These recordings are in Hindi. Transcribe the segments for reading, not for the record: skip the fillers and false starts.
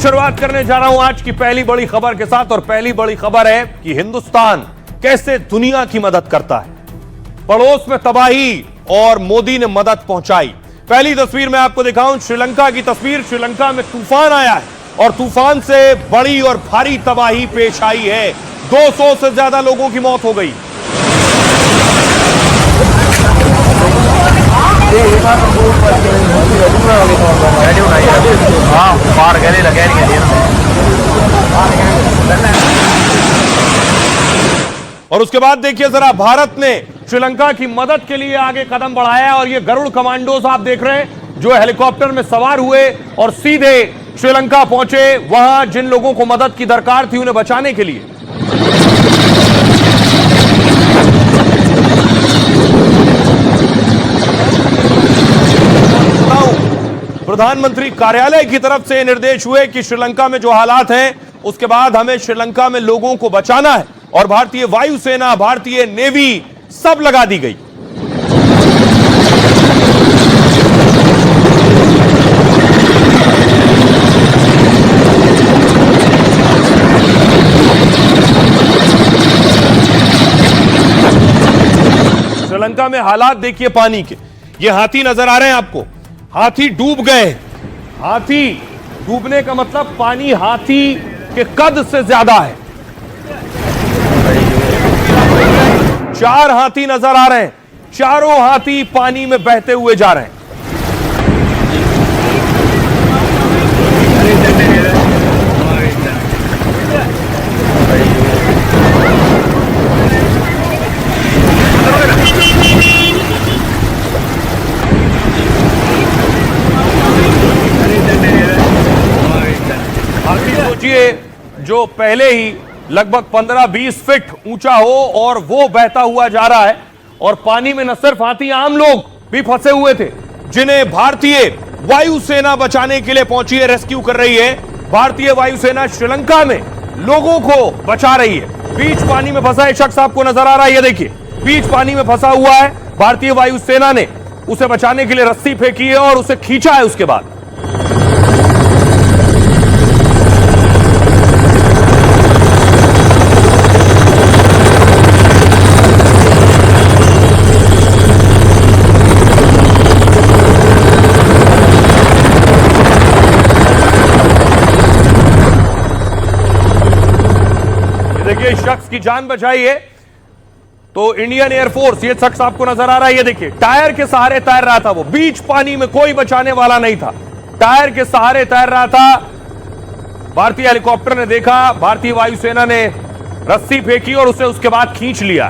शुरुआत करने जा रहा हूं आज की पहली बड़ी खबर के साथ और पहली बड़ी खबर है कि हिंदुस्तान कैसे दुनिया की मदद करता है। पड़ोस में तबाही और मोदी ने मदद पहुंचाई। पहली तस्वीर मैं आपको दिखाऊं श्रीलंका की तस्वीर। श्रीलंका में तूफान आया है और तूफान से बड़ी और भारी तबाही पेश आई है। 200 से ज्यादा लोगों की मौत हो गई। और उसके बाद देखिए जरा, भारत ने श्रीलंका की मदद के लिए आगे कदम बढ़ाया और ये गरुड़ कमांडोज आप देख रहे हैं जो हेलीकॉप्टर में सवार हुए और सीधे श्रीलंका पहुंचे वहां जिन लोगों को मदद की दरकार थी उन्हें बचाने के लिए। प्रधानमंत्री कार्यालय की तरफ से निर्देश हुए कि श्रीलंका में जो हालात हैं उसके बाद हमें श्रीलंका में लोगों को बचाना है और भारतीय वायुसेना, भारतीय नेवी सब लगा दी गई। श्रीलंका में हालात देखिए पानी के। ये हाथी नजर आ रहे हैं आपको, हाथी डूब गए। हाथी डूबने का मतलब पानी हाथी के कद से ज्यादा है। 4 हाथी नजर आ रहे हैं, चारों हाथी पानी में बहते हुए जा रहे हैं। सोचिए जो पहले ही लगभग 15-20 फीट ऊंचा हो और वो बहता हुआ जा रहा है और पानी में न सिर्फ हाथी, आम लोग भी फंसे हुए थे जिन्हें भारतीय वायुसेना बचाने के लिए पहुंची है, रेस्क्यू कर रही है। भारतीय वायुसेना श्रीलंका में लोगों को बचा रही है। बीच पानी में फंसा एक शख्स आपको नजर आ रहा है, ये देखिए बीच पानी में फंसा हुआ है। भारतीय वायुसेना ने उसे बचाने के लिए रस्सी फेंकी है और उसे खींचा है। उसके बाद देखिए शख्स की जान बचाई है तो इंडियन एयरफोर्स, ये शख्स आपको नजर आ रहा है, ये देखिए टायर के सहारे तैर रहा था। वो बीच पानी में कोई बचाने वाला नहीं था, टायर के सहारे तैर रहा था। भारतीय हेलीकॉप्टर ने देखा, भारतीय वायुसेना ने रस्सी फेंकी और उसे उसके बाद खींच लिया।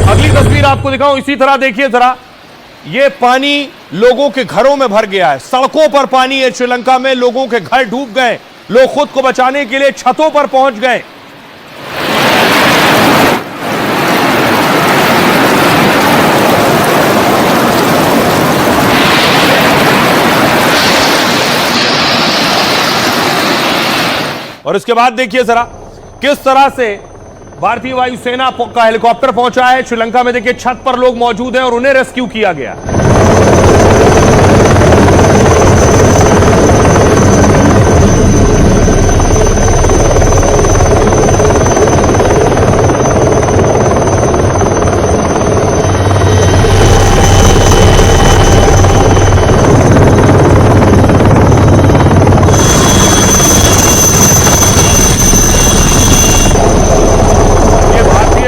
अगली तस्वीर आपको दिखाऊं इसी तरह, देखिए जरा, ये पानी लोगों के घरों में भर गया है। सड़कों पर पानी है श्रीलंका में, लोगों के घर डूब गए। लोग खुद को बचाने के लिए छतों पर पहुंच गए। और इसके बाद देखिए जरा किस तरह से भारतीय वायुसेना का हेलीकॉप्टर पहुंचा है श्रीलंका में। देखिए छत पर लोग मौजूद हैं और उन्हें रेस्क्यू किया गया।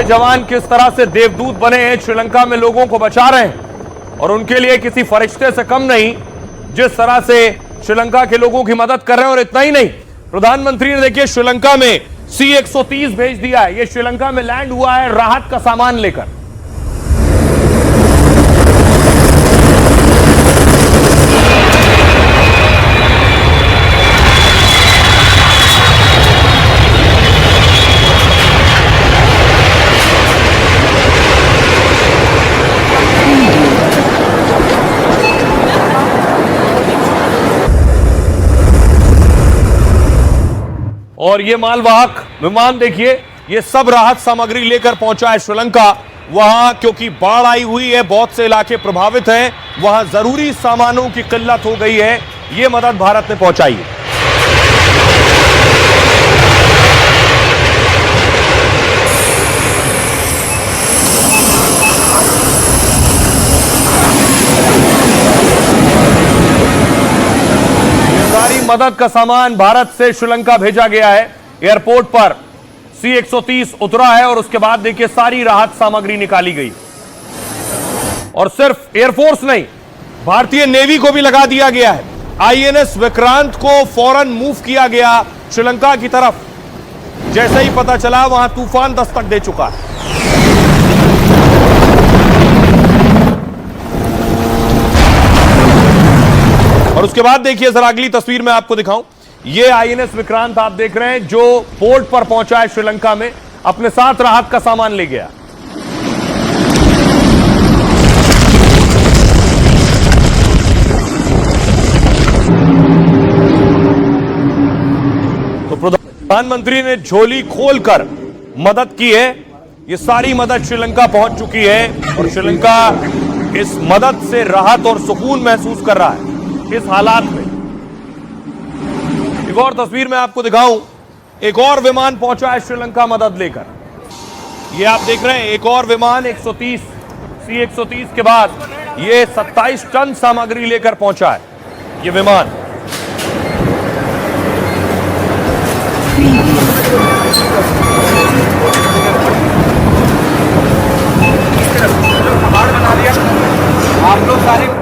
जवान किस तरह से देवदूत बने हैं, श्रीलंका में लोगों को बचा रहे हैं और उनके लिए किसी फरिश्ते से कम नहीं जिस तरह से श्रीलंका के लोगों की मदद कर रहे हैं। और इतना ही नहीं, प्रधानमंत्री ने देखिए श्रीलंका में C-130 भेज दिया है। ये श्रीलंका में लैंड हुआ है राहत का सामान लेकर। और ये मालवाहक विमान देखिए, ये सब राहत सामग्री लेकर पहुंचा है श्रीलंका वहां क्योंकि बाढ़ आई हुई है, बहुत से इलाके प्रभावित हैं, वहां जरूरी सामानों की किल्लत हो गई है, यह मदद भारत ने पहुंचाई है। सारी मदद का सामान भारत से श्रीलंका भेजा गया है। एयरपोर्ट पर C-130 उतरा है और उसके बाद देखिए सारी राहत सामग्री निकाली गई। और सिर्फ एयरफोर्स नहीं, भारतीय नेवी को भी लगा दिया गया है। INS विक्रांत को फौरन मूव किया गया श्रीलंका की तरफ। जैसे ही पता चला वहां तूफान दस्तक दे चुका है। और उसके बाद देखिए जरा अगली तस्वीर में आपको दिखाऊं, ये INS विक्रांत आप देख रहे हैं जो पोर्ट पर पहुंचा है श्रीलंका में, अपने साथ राहत का सामान ले गया। तो प्रधानमंत्री ने झोली खोलकर मदद की है। ये सारी मदद श्रीलंका पहुंच चुकी है और श्रीलंका इस मदद से राहत और सुकून महसूस कर रहा है इस हालात में। एक और तस्वीर में आपको दिखाऊं, एक और विमान पहुंचा है श्रीलंका मदद लेकर। ये आप देख रहे हैं एक और विमान 130 C-130 के बाद ये 27 टन सामग्री लेकर पहुंचा है ये विमान। आप लोग सारे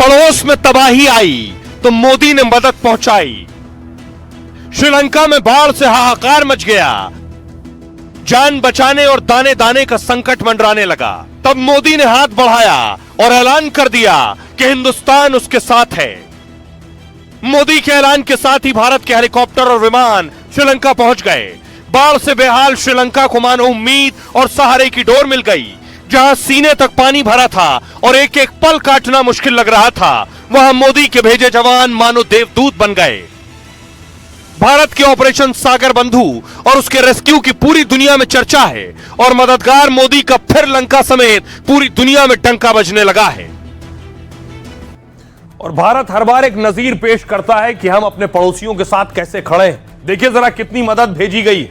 पड़ोस में तबाही आई तो मोदी ने मदद पहुंचाई। श्रीलंका में बाढ़ से हाहाकार मच गया, जान बचाने और दाने दाने का संकट मंडराने लगा। तब मोदी ने हाथ बढ़ाया और ऐलान कर दिया कि हिंदुस्तान उसके साथ है। मोदी के ऐलान के साथ ही भारत के हेलीकॉप्टर और विमान श्रीलंका पहुंच गए। बाढ़ से बेहाल श्रीलंका को मानो उम्मीद और सहारे की डोर मिल गई। जहां सीने तक पानी भरा था और एक एक पल काटना मुश्किल लग रहा था, वहां मोदी के भेजे जवान मानो देवदूत बन गए। भारत के ऑपरेशन सागर बंधु और उसके रेस्क्यू की पूरी दुनिया में चर्चा है और मददगार मोदी का फिर लंका समेत पूरी दुनिया में डंका बजने लगा है। और भारत हर बार एक नजीर पेश करता है कि हम अपने पड़ोसियों के साथ कैसे खड़े हैं। देखिए जरा कितनी मदद भेजी गई।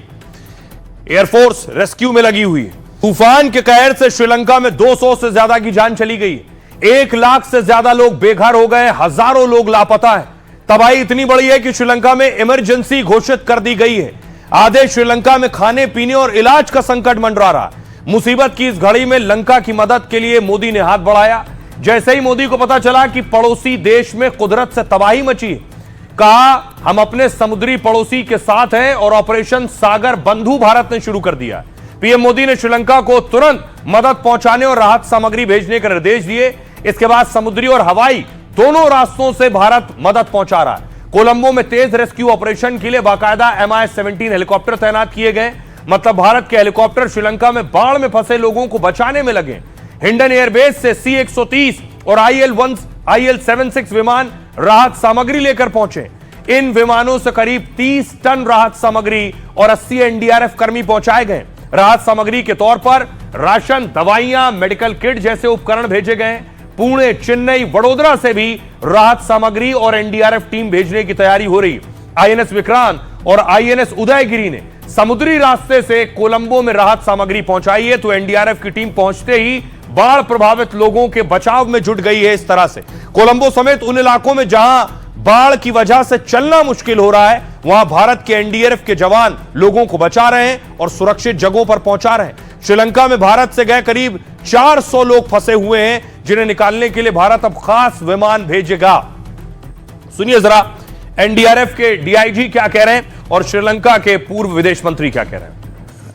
एयरफोर्स रेस्क्यू में लगी हुई है। तूफान के कहर से श्रीलंका में 200 से ज्यादा की जान चली गई। 1 लाख से ज्यादा लोग बेघर हो गए, हजारों लोग लापता है। तबाही इतनी बड़ी है कि श्रीलंका में इमरजेंसी घोषित कर दी गई है। आधे श्रीलंका में खाने पीने और इलाज का संकट मंडरा रहा। मुसीबत की इस घड़ी में लंका की मदद के लिए मोदी ने हाथ बढ़ाया। जैसे ही मोदी को पता चला कि पड़ोसी देश में कुदरत से तबाही मची, कहा हम अपने समुद्री पड़ोसी के साथ हैं और ऑपरेशन सागर बंधु भारत ने शुरू कर दिया। पीएम मोदी ने श्रीलंका को तुरंत मदद पहुंचाने और राहत सामग्री भेजने के निर्देश दिए। इसके बाद समुद्री और हवाई दोनों रास्तों से भारत मदद पहुंचा रहा है। कोलंबो में तेज रेस्क्यू ऑपरेशन के लिए बाकायदा Mi-17 हेलीकॉप्टर तैनात किए गए। मतलब भारत के हेलीकॉप्टर श्रीलंका में बाढ़ में फंसे लोगों को बचाने में लगे। हिंडन एयरबेस से C-130 और IL-76 विमान राहत सामग्री लेकर पहुंचे। इन विमानों से करीब 30 टन राहत सामग्री और 80 NDRF कर्मी पहुंचाए गए। राहत सामग्री के तौर पर राशन, दवाइयां, मेडिकल किट जैसे उपकरण भेजे गए। पुणे, चेन्नई, वडोदरा से भी राहत सामग्री और NDRF टीम भेजने की तैयारी हो रही। INS विक्रांत और INS उदयगिरी ने समुद्री रास्ते से कोलंबो में राहत सामग्री पहुंचाई है, तो NDRF की टीम पहुंचते ही बाढ़ प्रभावित लोगों के बचाव में जुट गई है। इस तरह से कोलंबो समेत उन इलाकों में जहां बाढ़ की वजह से चलना मुश्किल हो रहा है, वहां भारत के NDRF के जवान लोगों को बचा रहे हैं और सुरक्षित जगहों पर पहुंचा रहे हैं। श्रीलंका में भारत से गए करीब 400 लोग फंसे हुए हैं, जिन्हें निकालने के लिए भारत अब खास विमान भेजेगा। सुनिए जरा NDRF के DIG क्या कह रहे हैं और श्रीलंका के पूर्व विदेश मंत्री क्या कह रहे हैं।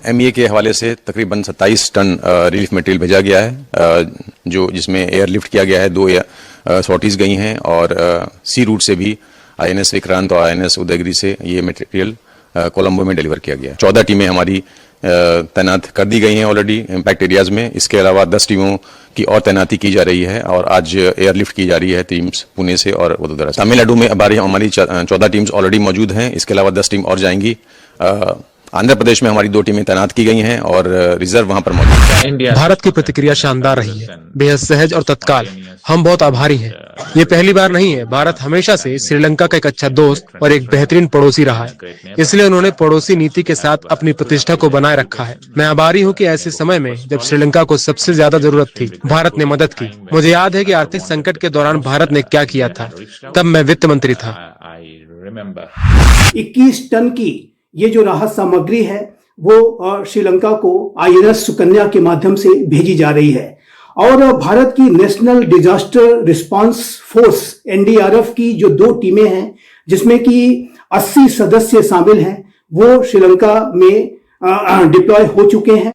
MEA के हवाले से तकरीबन 27 टन रिलीफ मटेरियल भेजा गया है, जो जिसमें एयरलिफ्ट किया गया है। 2 सॉर्टीज गई हैं और सी रूट से भी INS विक्रांत और INS उदयगिरी से ये मटेरियल कोलंबो में डिलीवर किया गया। 14 टीमें हमारी तैनात कर दी गई हैं ऑलरेडी इम्पैक्ट एरियाज में। इसके अलावा 10 टीमों की और तैनाती की जा रही है और आज एयरलिफ्ट की जा रही है टीम्स पुणे से और वडोदरा से। तमिलनाडु में हमारी 14 टीम्स ऑलरेडी मौजूद हैं। इसके अलावा 10 टीम और जाएंगी। आंध्र प्रदेश में हमारी 2 टीमें तैनात की गई हैं और रिजर्व वहां पर मौजूद है। भारत की प्रतिक्रिया शानदार रही है, बेहद सहज और तत्काल। हम बहुत आभारी हैं। ये पहली बार नहीं है। भारत हमेशा से श्रीलंका का एक अच्छा दोस्त और एक बेहतरीन पड़ोसी रहा है, इसलिए उन्होंने पड़ोसी नीति के साथ अपनी प्रतिष्ठा को बनाए रखा है। मैं आभारी हूँ कि ऐसे समय में जब श्रीलंका को सबसे ज्यादा जरूरत थी, भारत ने मदद की। मुझे याद है कि आर्थिक संकट के दौरान भारत ने क्या किया था। तब मैं वित्त मंत्री था। 21 टन की ये जो राहत सामग्री है वो श्रीलंका को INS सुकन्या के माध्यम से भेजी जा रही है और भारत की national disaster response force NDRF की जो 2 टीमें हैं जिसमें कि 80 सदस्य शामिल हैं, वो श्रीलंका में डिप्लॉय हो चुके हैं।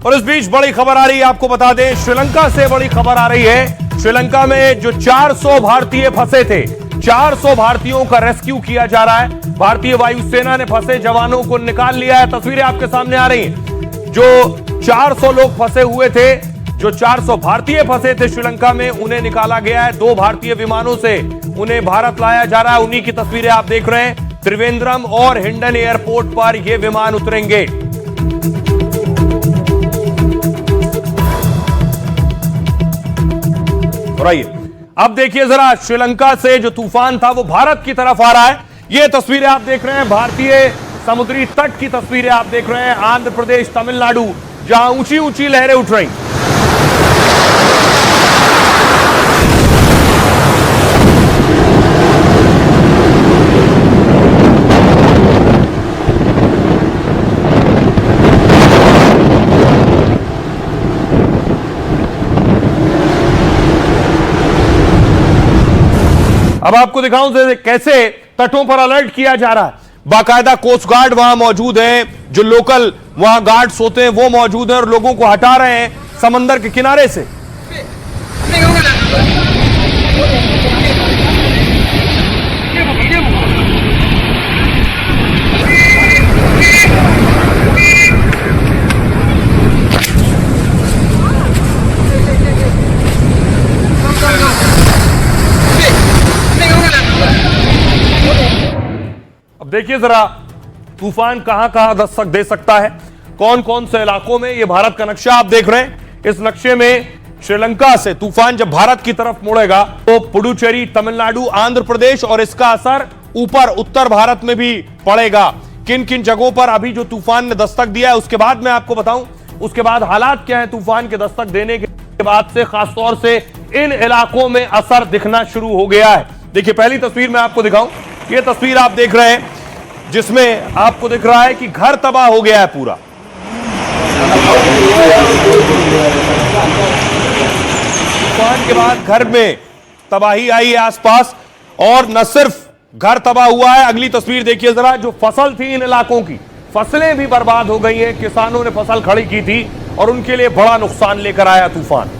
और इस बीच बड़ी खबर आ रही है, आपको बता दें श्रीलंका से बड़ी खबर आ रही है। श्रीलंका में जो 400 भारतीय फंसे थे, 400 भारतीयों का रेस्क्यू किया जा रहा है। भारतीय वायुसेना ने फंसे जवानों को निकाल लिया है। तस्वीरें आपके सामने आ रही हैं। जो 400 लोग फंसे हुए थे, जो 400 भारतीय फंसे थे श्रीलंका में, उन्हें निकाला गया है। 2 भारतीय विमानों से उन्हें भारत लाया जा रहा है। उन्हीं की तस्वीरें आप देख रहे हैं। त्रिवेंद्रम और हिंडन एयरपोर्ट पर ये विमान उतरेंगे। और आइए अब देखिए जरा, श्रीलंका से जो तूफान था वो भारत की तरफ आ रहा है। ये तस्वीरें आप देख रहे हैं, भारतीय समुद्री तट की तस्वीरें आप देख रहे हैं। आंध्र प्रदेश, तमिलनाडु, जहां ऊंची ऊंची लहरें उठ रही। अब आपको दिखाऊं कैसे तटों पर अलर्ट किया जा रहा है। बाकायदा कोस्ट गार्ड वहां मौजूद है, जो लोकल वहां गार्ड्स होते हैं वो मौजूद हैं और लोगों को हटा रहे हैं समंदर के किनारे से। अब देखिए जरा तूफान कहां कहां दस्तक दे सकता है, कौन कौन से इलाकों में। ये भारत का नक्शा आप देख रहे हैं। इस नक्शे में श्रीलंका से तूफान जब भारत की तरफ मुड़ेगा तो पुडुचेरी, तमिलनाडु, आंध्र प्रदेश और इसका असर ऊपर उत्तर भारत में भी पड़ेगा। किन किन जगहों पर अभी जो तूफान ने दस्तक दिया है उसके बाद मैं आपको बताऊं, उसके बाद हालात क्या है तूफान के दस्तक देने के बाद से। खासतौर से इन इलाकों में असर दिखना शुरू हो गया है। देखिए पहली तस्वीर मैं आपको दिखाऊं, ये तस्वीर आप देख रहे हैं जिसमें आपको दिख रहा है कि घर तबाह हो गया है पूरा। तूफान के बाद घर में तबाही आई है आसपास, और न सिर्फ घर तबाह हुआ है। अगली तस्वीर देखिए जरा, जो फसल थी इन इलाकों की, फसलें भी बर्बाद हो गई हैं। किसानों ने फसल खड़ी की थी और उनके लिए बड़ा नुकसान लेकर आया तूफान।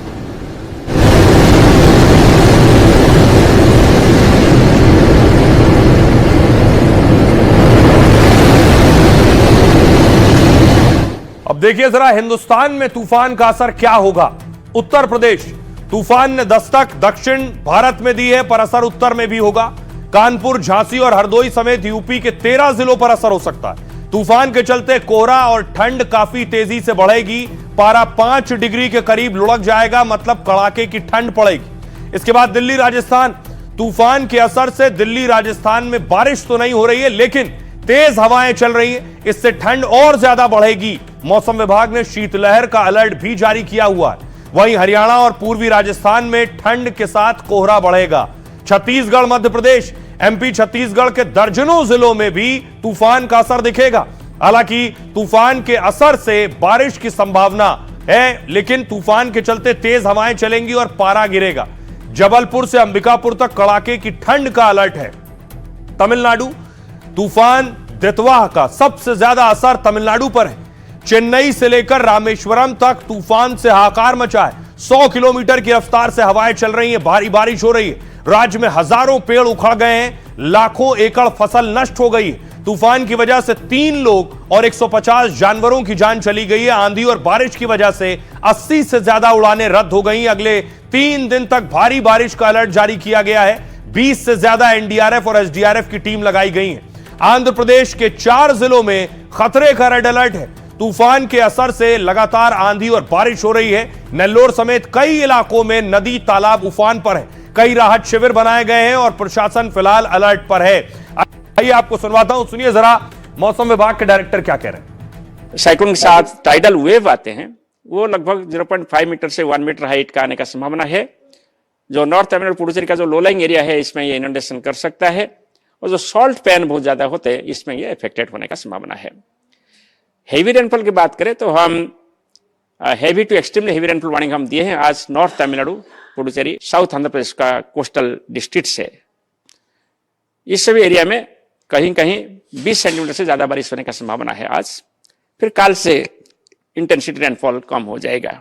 अब देखिए जरा हिंदुस्तान में तूफान का असर क्या होगा। उत्तर प्रदेश, तूफान ने दस्तक दक्षिण भारत में दी है, पर असर उत्तर में भी होगा। कानपुर, झांसी और हरदोई समेत यूपी के 13 जिलों पर असर हो सकता है। तूफान के चलते कोहरा और ठंड काफी तेजी से बढ़ेगी। पारा 5 डिग्री के करीब लुढ़क जाएगा, मतलब कड़ाके की ठंड पड़ेगी। इसके बाद दिल्ली, राजस्थान, तूफान के असर से दिल्ली राजस्थान में बारिश तो नहीं हो रही है, लेकिन तेज हवाएं चल रही हैं, इससे ठंड और ज्यादा बढ़ेगी। मौसम विभाग ने शीतलहर का अलर्ट भी जारी किया हुआ है। वहीं हरियाणा और पूर्वी राजस्थान में ठंड के साथ कोहरा बढ़ेगा। छत्तीसगढ़, मध्य प्रदेश, MP, छत्तीसगढ़ के दर्जनों जिलों में भी तूफान का असर दिखेगा। हालांकि तूफान के असर से बारिश की संभावना है, लेकिन तूफान के चलते तेज हवाएं चलेंगी और पारा गिरेगा। जबलपुर से अंबिकापुर तक कड़ाके की ठंड का अलर्ट है। तमिलनाडु, तूफान दितवाह का सबसे ज्यादा असर तमिलनाडु पर है। चेन्नई से लेकर रामेश्वरम तक तूफान से हाहाकार मचा है। 100 किलोमीटर की रफ्तार से हवाएं चल रही हैं, भारी बारिश हो रही है। राज्य में हजारों पेड़ उखड़ गए हैं, लाखों एकड़ फसल नष्ट हो गई है। तूफान की वजह से 3 लोग और 150 जानवरों की जान चली गई है। आंधी और बारिश की वजह से 80 से ज्यादा उड़ानें रद्द हो गई। अगले 3 दिन तक भारी बारिश का अलर्ट जारी किया गया है। 20 से ज्यादा एनडीआरएफ और एसडीआरएफ की टीम लगाई गई है। आंध्र प्रदेश के 4 जिलों में खतरे का रेड अलर्ट है। तूफान के असर से लगातार आंधी और बारिश हो रही है। नेल्लोर समेत कई इलाकों में नदी तालाब उफान पर है। कई राहत शिविर बनाए गए हैं और प्रशासन फिलहाल अलर्ट पर है। आइए आपको सुनवाता हूं, सुनिए जरा मौसम विभाग के डायरेक्टर क्या कह रहे हैं। साइक्लोन के साथ टाइडल वेव आते हैं, वो लगभग 0.5 मीटर से 1 मीटर हाइट का आने का संभावना है। जो नॉर्थ तमिलनाडु पुडुचेरी का जो लो लाइंग एरिया है, इसमें ये इनंडेशन कर सकता है। और जो सॉल्ट पैन बहुत ज्यादा होते हैं, इसमें ये अफेक्टेड होने का संभावना है। हेवी रेनफॉल की बात करें तो हम heavy to extremely heavy rainfall warning हम दिए हैं आज नॉर्थ तमिलनाडु, पुडुचेरी, साउथ आंध्र प्रदेश का कोस्टल डिस्ट्रिक्ट से। इस सभी एरिया में कहीं कहीं 20 सेंटीमीटर से ज्यादा बारिश होने का संभावना है आज। फिर काल से इंटेंसिटी रेनफॉल कम हो जाएगा।